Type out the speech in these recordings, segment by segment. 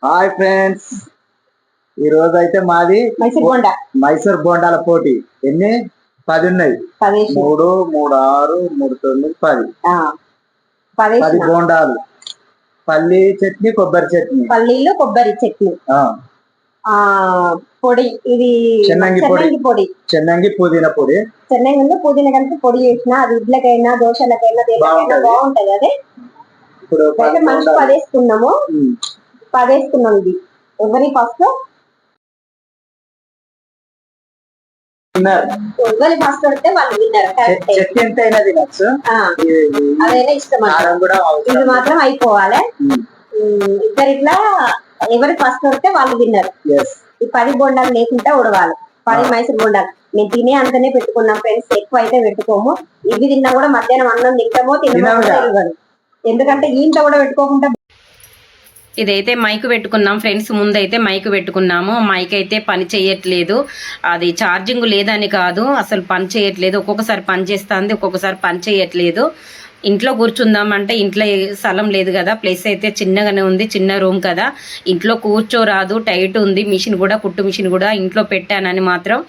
Hi friends, ఈ రోజు అయితే మాది మైసూర్ బోండాల పోటీ. ఎన్ని 10 ఉన్నాయి. 3 3 6 3 9 10 బోండాలు, పల్లి చట్నీ, కొబ్బరి చట్నీ, పల్లీలు కొబ్బరి చట్నీ, పొడి ఇది చెన్నంగి చెన్నంగి పుదీనా పొడి, చెన్నంగి పుదీనా కలిపి పొడి చేసిన అది ఇడ్లకైనా దోశలకైనా దేనికైనా బాగుంటది. అదే ఇప్పుడు మనిషి 10 వేసుకున్నాము. 10 వేసుకున్నాం. ఇది ఎవరి ఫస్ట్ ఎవరి ఫస్ట్ పడితే వాళ్ళు విన్నారు. చట్నీ ఎంత అయినా తినచ్చు, అదైనా ఇష్టం. ఇది మాత్రం అయిపోవాలి. ఇద్దరిట్లా ఎవరి ఫస్ట్ పడితే వాళ్ళు విన్నారు. ఈ 10 బొండాలు లేకుండా ఉడవాలి. 10 మైసూర్ బొండాలు మేము తినే అంతనే పెట్టుకున్నాం ఫ్రెండ్స్. ఎక్కువ అయితే పెట్టుకోము. ఇవి తిన్నా కూడా మధ్యాహ్నం అన్నం తింటామో తినమో, ఎందుకంటే ఈంత కూడా పెట్టుకోకుండా. ఇదైతే మైక్ పెట్టుకున్నాం ఫ్రెండ్స్. ముందైతే మైక్ పెట్టుకున్నాము. మైక్ అయితే పని చేయట్లేదు. అది ఛార్జింగ్ లేదని కాదు, అసలు పని చేయట్లేదు. ఒక్కొక్కసారి పని చేస్తుంది, ఒక్కొక్కసారి పని చేయట్లేదు. ఇంట్లో కూర్చుందామంటే ఇంట్లో స్థలం లేదు కదా, ప్లేస్ అయితే చిన్నగానే ఉంది, చిన్న రూమ్ కదా, ఇంట్లో కూర్చోరాదు, టైట్ ఉంది. మిషన్ కూడా, కుట్టు మిషన్ కూడా ఇంట్లో పెట్టానని మాత్రం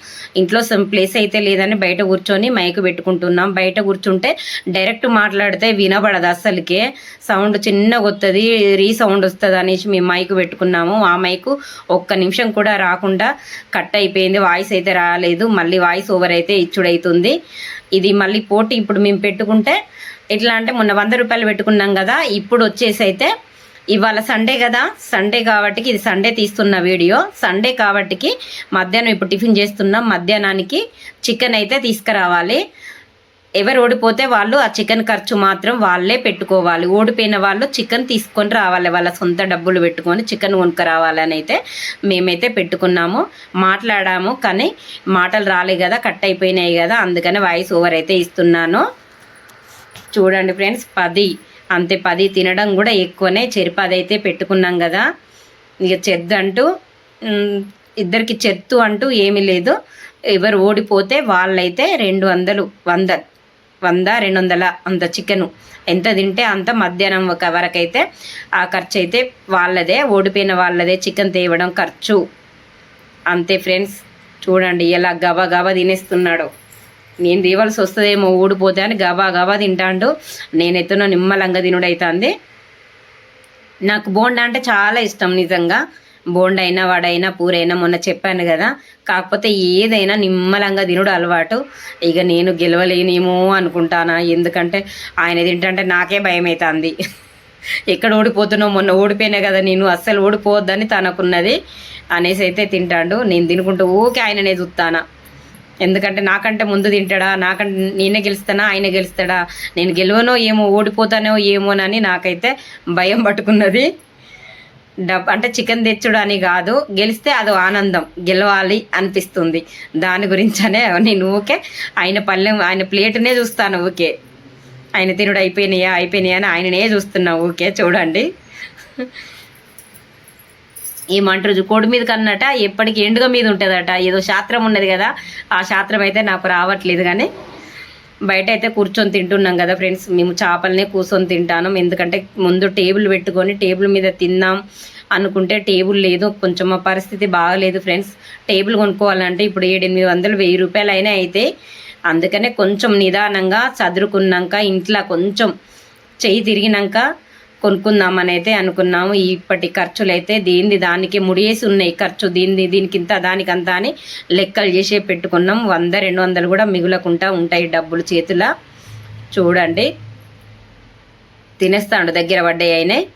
ఇంట్లో ప్లేస్ అయితే లేదని బయట కూర్చొని మైక్ పెట్టుకుంటున్నాం. బయట కూర్చుంటే డైరెక్ట్ మాట్లాడితే వినబడదు, అస్సలకే సౌండ్ చిన్నగా వస్తుంది, రీసౌండ్ వస్తుంది అనేసి మేము మైక్ పెట్టుకున్నాము. ఆ మైకు ఒక్క నిమిషం కూడా రాకుండా కట్ అయిపోయింది. వాయిస్ అయితే రాలేదు. మళ్ళీ వాయిస్ ఓవర్ అయితే ఇచ్చుడవుతుంది. ఇది మళ్ళీ పోటీ ఇప్పుడు మేము పెట్టుకుంటే ఎట్లా అంటే మొన్న 100 రూపాయలు పెట్టుకున్నాం కదా, ఇప్పుడు వచ్చేసి అయితే ఇవాళ సండే కదా, సండే కాబట్టి ఇది సండే తీస్తున్న వీడియో. సండే కాబట్టి మధ్యాహ్నం ఇప్పుడు టిఫిన్ చేస్తున్నాం. మధ్యాహ్నానికి చికెన్ అయితే తీసుకురావాలి. ఎవరు ఓడిపోతే వాళ్ళు ఆ చికెన్ ఖర్చు మాత్రం వాళ్ళే పెట్టుకోవాలి. ఓడిపోయిన వాళ్ళు చికెన్ తీసుకొని రావాలి, వాళ్ళ సొంత డబ్బులు పెట్టుకొని చికెన్ కొనుక్కరావాలని అయితే మేమైతే పెట్టుకున్నాము. మాట్లాడాము కానీ మాటలు రాలే కదా, కట్ అయిపోయినాయి కదా, అందుకని వాయిస్ ఓవర్ అయితే ఇస్తున్నాను. చూడండి ఫ్రెండ్స్, 10 అంతే. 10 తినడం కూడా ఎక్కువనే. 10 అయితే పెట్టుకున్నాం కదా. ఇక చెద్దు అంటూ ఇద్దరికి చెత్తు అంటూ ఏమీ లేదు. ఎవరు ఓడిపోతే వాళ్ళైతే 200 200 అంత చికెను ఎంత తింటే అంత మధ్యాహ్నం వరకైతే ఆ ఖర్చు అయితే వాళ్ళదే, ఓడిపోయిన వాళ్ళదే చికెన్ తేవడం ఖర్చు. అంతే ఫ్రెండ్స్. చూడండి ఎలా గబా గబా తినేస్తున్నాడు. నేను తీవాల్సి వస్తుందేమో ఊడిపోతే అని గబా గబా తింటాడు. నేనెత్తున నిమ్మలంగా తినుడైతుంది. నాకు బోండా అంటే చాలా ఇష్టం నిజంగా. బోండా అయినా వడైనా పూరైనా మొన్న చెప్పాను కదా. కాకపోతే ఏదైనా నిమ్మలంగా తినుడు అలవాటు. ఇక నేను గెలవలేనేమో అనుకుంటానా, ఎందుకంటే ఆయన తింటుంటే నాకే భయం అవుతుంది. ఎక్కడ ఓడిపోతున్నావు, మొన్న ఓడిపోయినా కదా నేను, అస్సలు ఓడిపోవద్దని తనకున్నది అనేసి అయితే తింటాడు. నేను తినుకుంటూ ఊకే ఆయననే చూస్తానా, ఎందుకంటే నాకంటే ముందు తింటాడా, నాకంటే నేనే గెలుస్తానా ఆయన గెలుస్తాడా, నేను గెలవనో ఏమో ఓడిపోతానో ఏమోనని నాకైతే భయం పట్టుకున్నది. అంటే చికెన్ తెచ్చుడు అని కాదు, గెలిస్తే అదో ఆనందం, గెలవాలి అనిపిస్తుంది. దాని గురించనే నేను ఊకే ఆయన పళ్ళెం ఆయన ప్లేటునే చూస్తాను. ఊకే ఆయన తినుడు అయిపోయినాయా అని ఆయననే చూస్తున్నా ఊకే. చూడండి ఏమంటారు, కోడి మీద కన్నట ఎప్పటికీ ఎండుగ మీద ఉంటుందట, ఏదో శాస్త్రం ఉన్నది కదా. ఆ శాస్త్రం అయితే నాకు రావట్లేదు. కానీ బయట అయితే కూర్చొని తింటున్నాం కదా ఫ్రెండ్స్. మేము చేపలనే కూర్చొని తింటాను, ఎందుకంటే ముందు టేబుల్ పెట్టుకొని టేబుల్ మీద తిందాం అనుకుంటే టేబుల్ లేదు. కొంచెం మా పరిస్థితి బాగలేదు ఫ్రెండ్స్. టేబుల్ కొనుక్కోవాలంటే ఇప్పుడు 700-800 1000 రూపాయలు అయినా అయితే, అందుకనే కొంచెం నిదానంగా చదువుకున్నాక ఇంట్లో కొంచెం చెయ్యి తిరిగినాక కొనుక్కుందామని అయితే అనుకున్నాము. ఇప్పటి ఖర్చులు అయితే దానికి ముడియేసి ఉన్నాయి. ఖర్చు దీనికింత దానికంత అని లెక్కలు చేసే పెట్టుకున్నాం. 100-200 కూడా మిగులకుండా ఉంటాయి డబ్బులు చేతుల. చూడండి తినేస్తాడు, దగ్గర పడ్డాయి అయినాయి.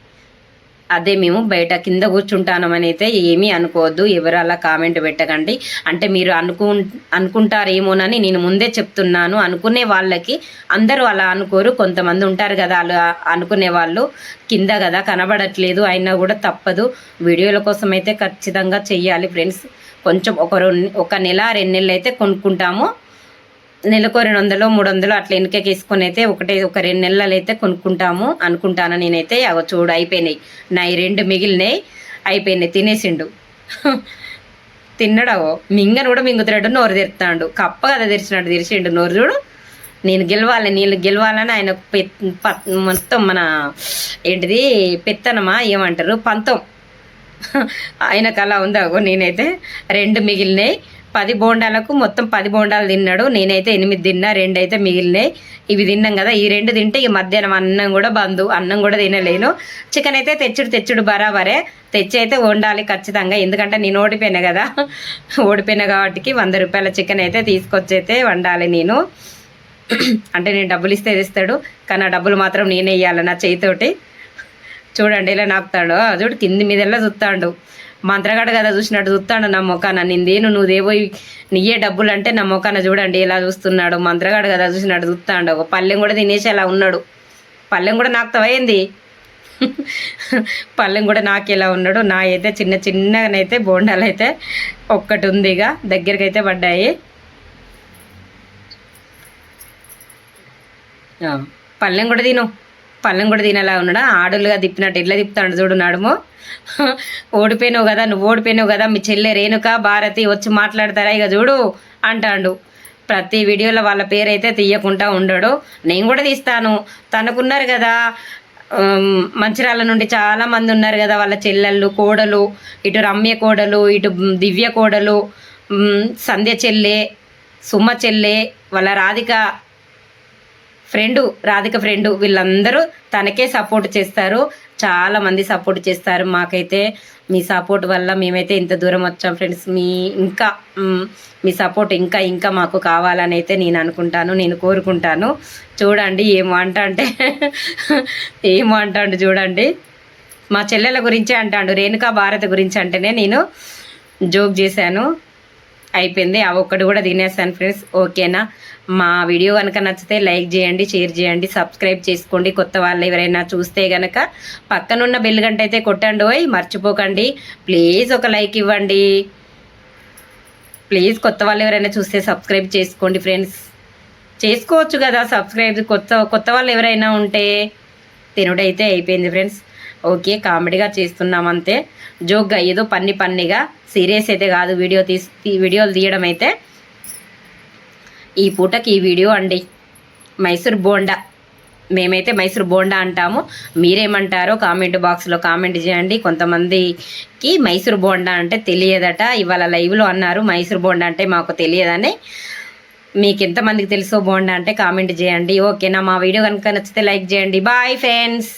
అదే మేము బయట కింద కూర్చుంటానమని అయితే ఏమీ అనుకోవద్దు. ఎవరు అలా కామెంట్ పెట్టకండి. అంటే మీరు అనుకుంటారేమోనని నేను ముందే చెప్తున్నాను. అనుకునే వాళ్ళకి అందరూ అలా అనుకోరు, కొంతమంది ఉంటారు కదా అలా అనుకునే వాళ్ళు. కింద కదా కనబడట్లేదు అయినా కూడా తప్పదు, వీడియోల కోసం అయితే ఖచ్చితంగా చెయ్యాలి ఫ్రెండ్స్. కొంచెం ఒక నెల 2 నెలలు అయితే కొనుక్కుంటాము. నెలకు 200-300 అట్లా వెనకకి వేసుకొని అయితే ఒక 2 నెలలు అయితే కొనుక్కుంటాము అనుకుంటాను నేనైతే. అవి చూడు అయిపోయినాయి, నా 2 మిగిలినాయి, అయిపోయినాయి. తినేసిండు. తిన్నడావో మింగను కూడా మింగుతున్నాడు, నోరు తెరుతాడు. కప్ప కదా తెరిచినట్టు తెరిచిండు నోరు. చూడు నేను గెలవాలని ఆయన మొత్తం మన ఏంటిది పెత్తనమా ఏమంటారు పంతం ఆయనకు అలా ఉందా? నేనైతే 2 మిగిలినాయి. 10 బోండాలకు మొత్తం 10 బోండాలు తిన్నాడు. నేనైతే 8 తిన్నా, 2 అయితే మిగిలినాయి. ఇవి తిన్నాం కదా, ఈ 2 తింటే ఇక మధ్యాహ్నం అన్నం కూడా బంద్, అన్నం కూడా తినలేను. చికెన్ అయితే తెచ్చుడు బరాబరే, తెచ్చి అయితే వండాలి ఖచ్చితంగా. ఎందుకంటే నేను ఓడిపోయినా కదా, ఓడిపోయినా కాబట్టి 100 రూపాయల చికెన్ అయితే తీసుకొచ్చి అయితే వండాలి నేను. అంటే నేను డబ్బులు ఇస్తే తెస్తాడు, కానీ ఆ డబ్బులు మాత్రం నేనే ఇవ్వాలి నా చేతితోటి. చూడండి ఇలా నాకుతాడు, చూడు కింది మీదెల్లా చూస్తాడు. మంత్రగాడు కదా చూసినట్టు చూస్తాడు నా మొఖాన. నిందేను నువ్వేవో నీయే డబ్బులు అంటే నా మొఖాన చూడండి ఎలా చూస్తున్నాడు. మంత్రగాడు కదా చూసినట్టు చూస్తాడు. ఒక పళ్ళెం కూడా తినేసి అలా ఉన్నాడు. పళ్ళెం కూడా నాకు తవైంది, పళ్ళెం కూడా నాకు ఎలా ఉన్నాడు. నా అయితే చిన్నగానైతే బోండాలు అయితే ఒక్కటి ఉంది, ఇక దగ్గరికి అయితే పడ్డాయి. పళ్ళెం కూడా తినేలా ఉన్నాడా. ఆడులుగా తిప్పినట్టు ఎట్లా తిప్పుతాడు చూడు నడుము. ఓడిపోయినావు కదా మీ చెల్లె రేణుక భారతి వచ్చి మాట్లాడతారా ఇక చూడు అంటాడు. ప్రతి వీడియోలో వాళ్ళ పేరైతే తీయకుండా ఉండడు. నేను కూడా తీస్తాను. తనకున్నారు కదా మంచిర్యాల నుండి చాలా మంది ఉన్నారు కదా వాళ్ళ చెల్లెళ్ళు, కోడలు, ఇటు రమ్య కోడలు, ఇటు దివ్య కోడలు, సంధ్య చెల్లె, సుమ చెల్లె, వాళ్ళ రాధిక ఫ్రెండు, వీళ్ళందరూ తనకే సపోర్ట్ చేస్తారు. చాలా మంది సపోర్ట్ చేస్తారు. మాకైతే మీ సపోర్ట్ వల్ల మేమైతే ఇంత దూరం వచ్చాం ఫ్రెండ్స్. మీ సపోర్ట్ ఇంకా మాకు కావాలని అయితే నేను అనుకుంటాను, నేను కోరుకుంటాను. చూడండి ఏమో అంటాడు చూడండి. మా చెల్లెల గురించే అంటాడు, రేణుకా భారతి గురించి అంటేనే నేను జోక్ చేశాను. అయిపోయింది, ఆ ఒక్కటి కూడా తినేస్తాను ఫ్రెండ్స్. ఓకేనా? మా వీడియో కనుక నచ్చితే లైక్ చేయండి, షేర్ చేయండి, సబ్స్క్రైబ్ చేసుకోండి. కొత్త వాళ్ళు ఎవరైనా చూస్తే కనుక పక్కనున్న బెల్ గంట అయితే కొట్టండి, మర్చిపోకండి. ప్లీజ్ ఒక లైక్ ఇవ్వండి. ప్లీజ్ కొత్త వాళ్ళు ఎవరైనా చూస్తే సబ్స్క్రైబ్ చేసుకోండి ఫ్రెండ్స్. చేసుకోవచ్చు కదా సబ్స్క్రైబ్, కొత్త వాళ్ళు ఎవరైనా ఉంటే. తినుడైతే అయిపోయింది ఫ్రెండ్స్. ఓకే, కామెడీగా చేస్తున్నాం అంతే, జోక్గా ఏదో పన్నిగా, సీరియస్ అయితే కాదు. వీడియోలు తీయడం అయితే ఈ పూటకి ఈ వీడియో అండి. మైసూర్ బోండా, మేమైతే మైసూర్ బోండా అంటాము. మీరేమంటారో కామెంట్ బాక్స్లో కామెంట్ చేయండి. కొంతమందికి మైసూర్ బోండా అంటే తెలియదట, ఇవాళ లైవ్లో అన్నారు మైసూర్ బోండా అంటే మాకు తెలియదని. మీకు ఎంతమందికి తెలుసో బోండా అంటే కామెంట్ చేయండి. ఓకేనా? మా వీడియో కనుక నచ్చితే లైక్ చేయండి. Bye friends.